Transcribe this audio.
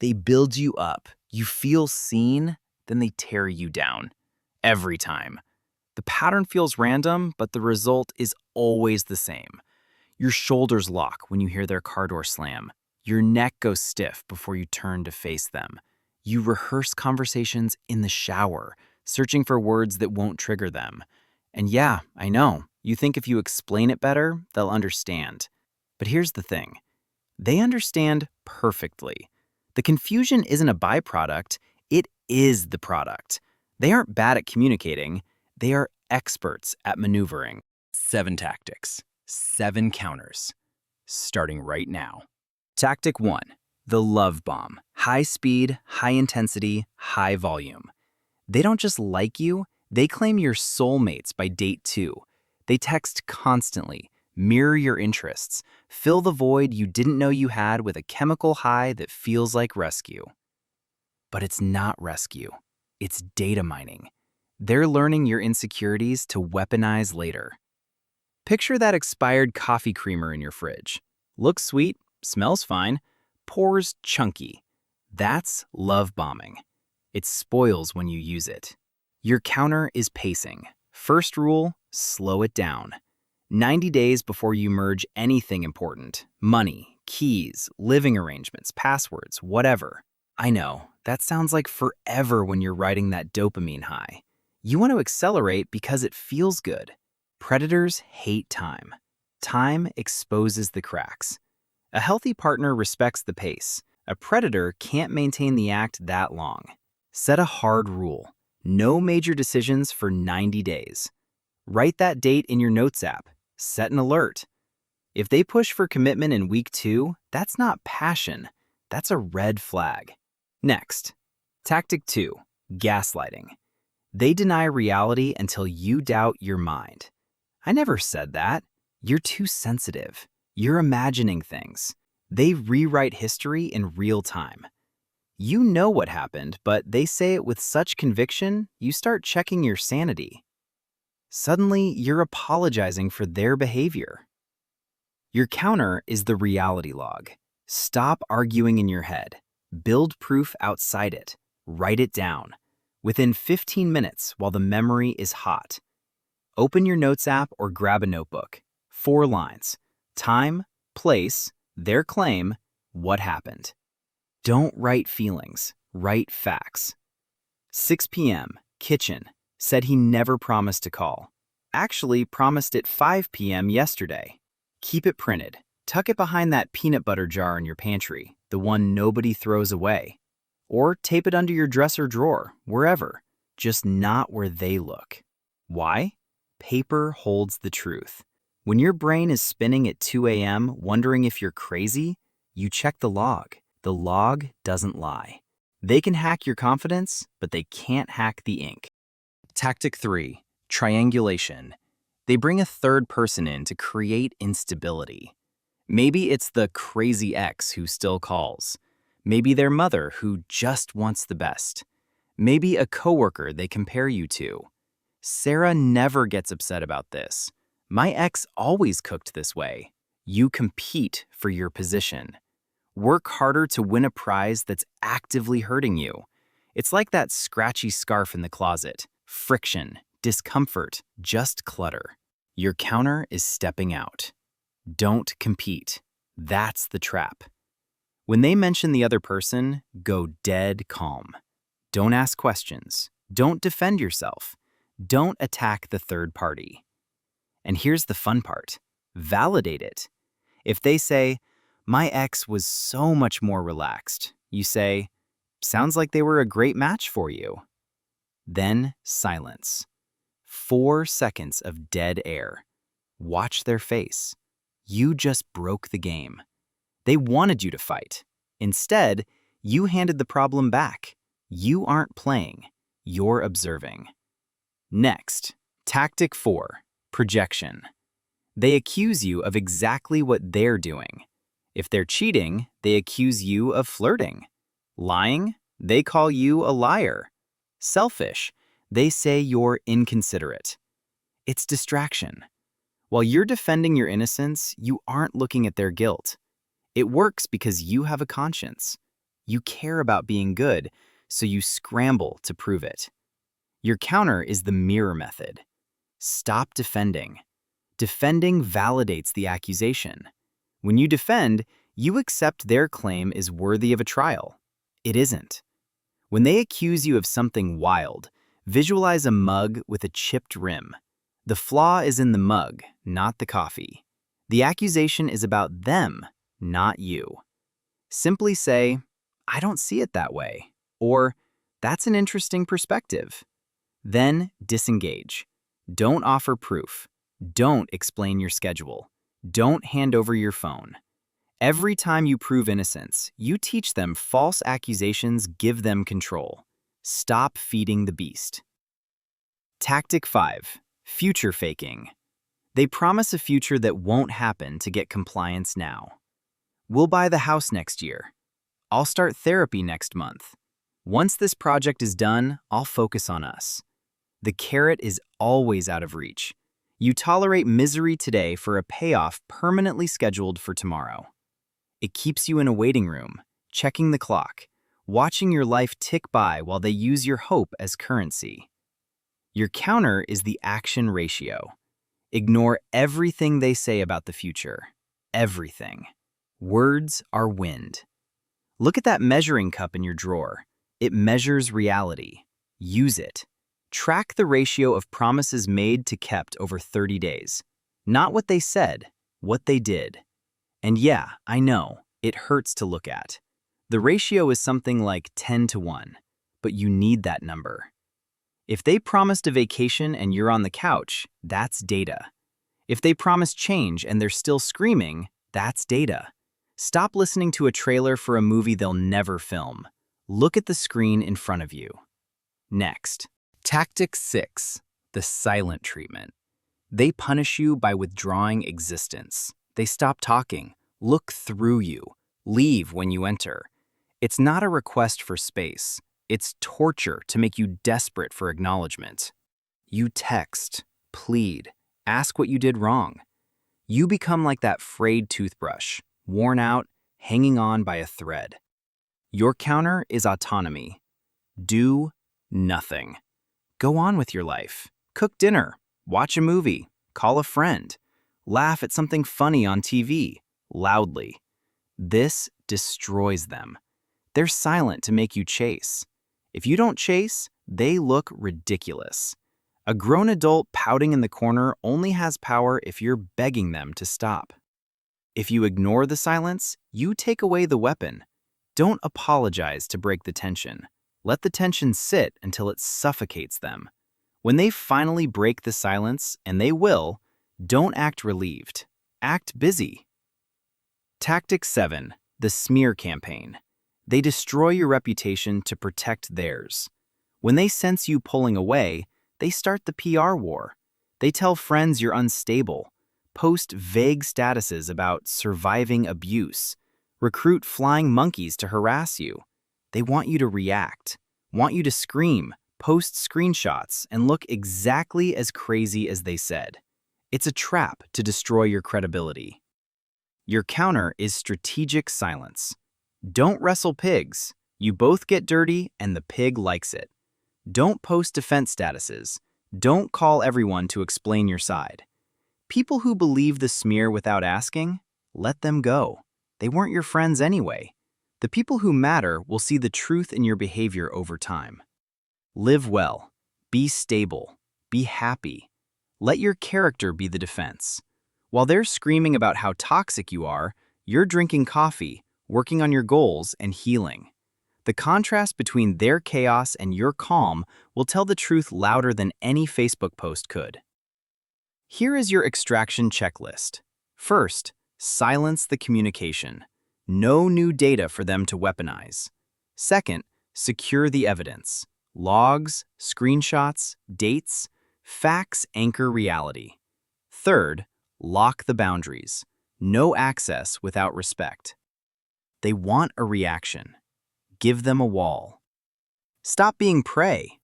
They build you up. You feel seen, then they tear you down. Every time. The pattern feels random, but the result is always the same. Your shoulders lock when you hear their car door slam. Your neck goes stiff before you turn to face them. You rehearse conversations in the shower, searching for words that won't trigger them. And yeah, I know, you think if you explain it better, they'll understand. But here's the thing. They understand perfectly. The confusion isn't a byproduct, it is the product. They aren't bad at communicating, they are experts at maneuvering. 7 tactics, 7 counters, starting right now. Tactic 1, the love bomb. High speed, high intensity, high volume. They don't just like you, they claim you're soulmates by date 2. They text constantly, mirror your interests, fill the void you didn't know you had with a chemical high that feels like rescue. But it's not rescue, it's data mining. They're learning your insecurities to weaponize later. Picture that expired coffee creamer in your fridge. Looks sweet, smells fine, pours chunky. That's love bombing. It spoils when you use it. Your counter is pacing. First rule, slow it down. 90 days before you merge anything important. Money, keys, living arrangements, passwords, whatever. I know, that sounds like forever when you're riding that dopamine high. You want to accelerate because it feels good. Predators hate time. Time exposes the cracks. A healthy partner respects the pace. A predator can't maintain the act that long. Set a hard rule. No major decisions for 90 days. Write that date in your notes app. Set an alert. If they push for commitment in week 2, that's not passion. That's a red flag. Next, tactic 2, gaslighting. They deny reality until you doubt your mind. I never said that. You're too sensitive. You're imagining things. They rewrite history in real time. You know what happened, but they say it with such conviction, you start checking your sanity. Suddenly, you're apologizing for their behavior. Your counter is the reality log. Stop arguing in your head. Build proof outside it. Write it down. Within 15 minutes while the memory is hot. Open your notes app or grab a notebook. 4 lines. Time, place, their claim, what happened. Don't write feelings, write facts. 6 p.m., kitchen, said he never promised to call. Actually promised at 5 p.m. yesterday. Keep it printed. Tuck it behind that peanut butter jar in your pantry, the one nobody throws away. Or tape it under your dresser drawer, wherever, just not where they look. Why? Paper holds the truth. When your brain is spinning at 2 a.m. wondering if you're crazy, you check the log. The log doesn't lie. They can hack your confidence, but they can't hack the ink. Tactic 3, triangulation. They bring a third person in to create instability. Maybe it's the crazy ex who still calls. Maybe their mother who just wants the best. Maybe a coworker they compare you to. Sarah never gets upset about this. My ex always cooked this way. You compete for your position. Work harder to win a prize that's actively hurting you. It's like that scratchy scarf in the closet. Friction, discomfort, just clutter. Your counter is stepping out. Don't compete. That's the trap. When they mention the other person, go dead calm. Don't ask questions. Don't defend yourself. Don't attack the third party. And here's the fun part. Validate it. If they say, my ex was so much more relaxed, you say, sounds like they were a great match for you. Then silence. 4 seconds of dead air. Watch their face. You just broke the game. They wanted you to fight. Instead, you handed the problem back. You aren't playing. You're observing. Next, tactic 4, projection. They accuse you of exactly what they're doing. If they're cheating, they accuse you of flirting. Lying, they call you a liar. Selfish, they say you're inconsiderate. It's distraction. While you're defending your innocence, you aren't looking at their guilt. It works because you have a conscience. You care about being good, so you scramble to prove it. Your counter is the mirror method. Stop defending. Defending validates the accusation. When you defend, you accept their claim is worthy of a trial. It isn't. When they accuse you of something wild, visualize a mug with a chipped rim. The flaw is in the mug, not the coffee. The accusation is about them, not you. Simply say, "I don't see it that way," or "That's an interesting perspective." Then disengage. Don't offer proof. Don't explain your schedule. Don't hand over your phone. Every time you prove innocence, you teach them false accusations give them control. Stop feeding the beast. Tactic 5. Future faking. They promise a future that won't happen to get compliance now. "We'll buy the house next year." "I'll start therapy next month." "Once this project is done, I'll focus on us." The carrot is always out of reach. You tolerate misery today for a payoff permanently scheduled for tomorrow. It keeps you in a waiting room, checking the clock, watching your life tick by while they use your hope as currency. Your counter is the action ratio. Ignore everything they say about the future. Everything. Words are wind. Look at that measuring cup in your drawer. It measures reality. Use it. Track the ratio of promises made to kept over 30 days. Not what they said, what they did. And yeah, I know, it hurts to look at. The ratio is something like 10 to 1, but you need that number. If they promised a vacation and you're on the couch, that's data. If they promised change and they're still screaming, that's data. Stop listening to a trailer for a movie they'll never film. Look at the screen in front of you. Next. Tactic 6. The silent treatment. They punish you by withdrawing existence. They stop talking, look through you, leave when you enter. It's not a request for space. It's torture to make you desperate for acknowledgement. You text, plead, ask what you did wrong. You become like that frayed toothbrush, worn out, hanging on by a thread. Your counter is autonomy. Do nothing. Go on with your life. Cook dinner, watch a movie, call a friend, laugh at something funny on TV, loudly. This destroys them. They're silent to make you chase. If you don't chase, they look ridiculous. A grown adult pouting in the corner only has power if you're begging them to stop. If you ignore the silence, you take away the weapon. Don't apologize to break the tension. Let the tension sit until it suffocates them. When they finally break the silence, and they will, don't act relieved. Act busy. Tactic 7. The smear campaign. They destroy your reputation to protect theirs. When they sense you pulling away, they start the PR war. They tell friends you're unstable, post vague statuses about surviving abuse, recruit flying monkeys to harass you. They want you to react, want you to scream, post screenshots, and look exactly as crazy as they said. It's a trap to destroy your credibility. Your counter is strategic silence. Don't wrestle pigs. You both get dirty and the pig likes it. Don't post defense statuses. Don't call everyone to explain your side. People who believe the smear without asking, let them go. They weren't your friends anyway. The people who matter will see the truth in your behavior over time. Live well. Be stable. Be happy. Let your character be the defense. While they're screaming about how toxic you are, you're drinking coffee, working on your goals, and healing. The contrast between their chaos and your calm will tell the truth louder than any Facebook post could. Here is your extraction checklist. First, silence the communication. No new data for them to weaponize. Second, secure the evidence. Logs, screenshots, dates, facts anchor reality. Third, lock the boundaries. No access without respect. They want a reaction. Give them a wall. Stop being prey.